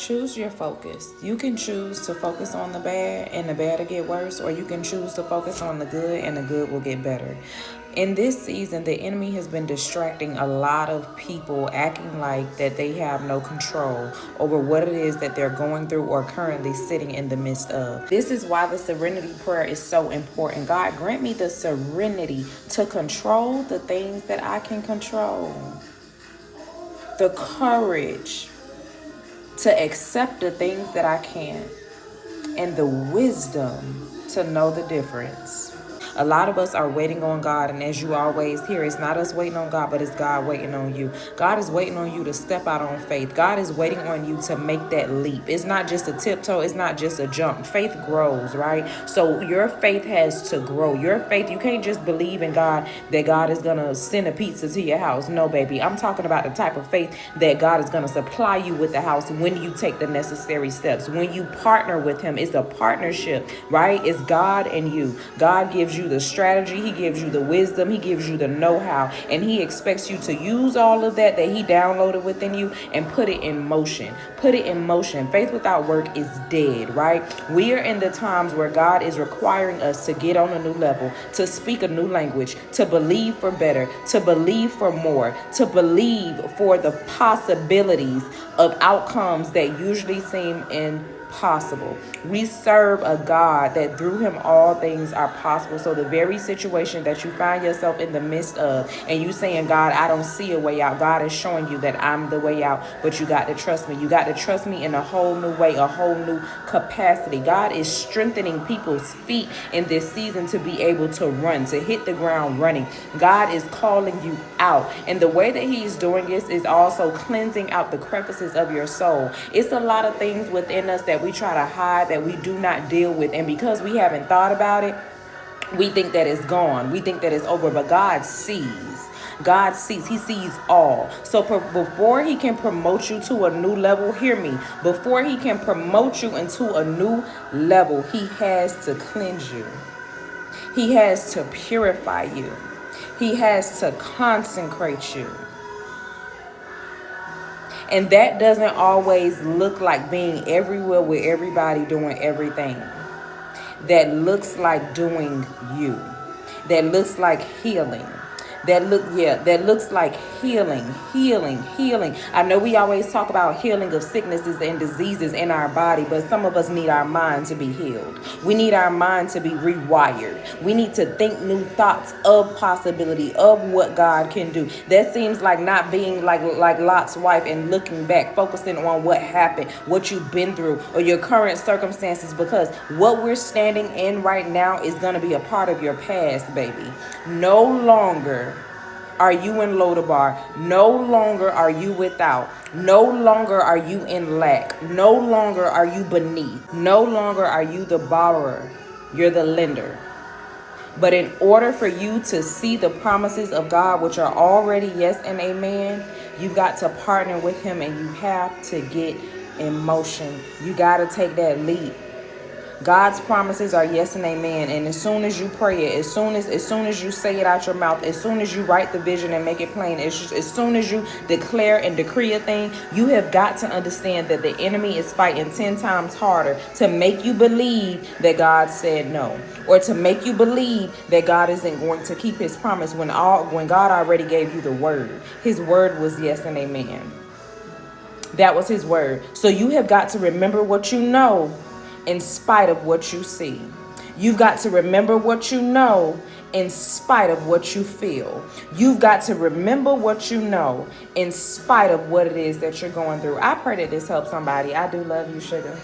Choose your focus. You can choose to focus on the bad and the bad will get worse, or you can choose to focus on the good and the good will get better. In this season, the enemy has been distracting a lot of people, acting like that they have no control over what it is that they're going through or currently sitting in the midst of. This is why the serenity prayer is so important. God, grant me the serenity to control the things that I can control, the courage to accept the things that I can't, and the wisdom to know the difference. A lot of us are waiting on God, and as you always hear, it's not us waiting on God, but it's God waiting on you. God is waiting on you to step out on faith. God is waiting on you to make that leap. It's not just a tiptoe. It's not just a jump. Faith grows, right? So your faith has to grow. Your faith, you can't just believe in God that God is going to send a pizza to your house. No, baby. I'm talking about the type of faith that God is going to supply you with the house when you take the necessary steps. When you partner with him, it's a partnership, right? It's God and you. God gives you the strategy, he gives you the wisdom, he gives you the know-how, and he expects you to use all of that he downloaded within you and put it in motion. Put it in motion. Faith without work is dead, right? We are in the times where God is requiring us to get on a new level, to speak a new language, to believe for better, to believe for more, to believe for the possibilities of outcomes that usually seem impossible. We serve a God that through him all things are possible. So the very situation that you find yourself in the midst of, and you saying, God, I don't see a way out, God is showing you that I'm the way out, but you got to trust me. You got to trust me in a whole new way, a whole new capacity. God is strengthening people's feet in this season to be able to run, to hit the ground running. God is calling you out, and the way that he is doing this is also cleansing out the crevices of your soul. It's a lot of things within us that we try to hide, that we do not deal with, and because we haven't thought about it, we think that it's gone, we think that it's over, but God sees. God sees. He sees all. So before he can promote you to a new level, hear me, before he can promote you into a new level, he has to cleanse you. He has to purify you. He has to consecrate you. And that doesn't always look like being everywhere with everybody doing everything. That looks like doing you. That looks like healing. That looks like healing. I know we always talk about healing of sicknesses and diseases in our body, but some of us need our mind to be healed. We need our mind to be rewired. We need to think new thoughts of possibility of what God can do. That seems like not being like Lot's wife and looking back, focusing on what happened, what you've been through, or your current circumstances, because what we're standing in right now is going to be a part of your past, baby. No longer are you in Lodabar. No longer are you without. No longer are you in lack. No longer are you beneath. No longer are you the borrower. You're the lender. But in order for you to see the promises of God, which are already yes and amen, you've got to partner with him, and you have to get in motion. You got to take that leap. God's promises are yes and amen. And as soon as you pray it, as soon as you say it out your mouth, as soon as you write the vision and make it plain, as soon as you declare and decree a thing, you have got to understand that the enemy is fighting 10 times harder to make you believe that God said no, or to make you believe that God isn't going to keep his promise when God already gave you the word. His word was yes and amen. That was his word. So you have got to remember what you know in spite of what you see. You've got to remember what you know in spite of what you feel. You've got to remember what you know in spite of what it is that you're going through. I pray that this helps somebody. I do love you, sugar.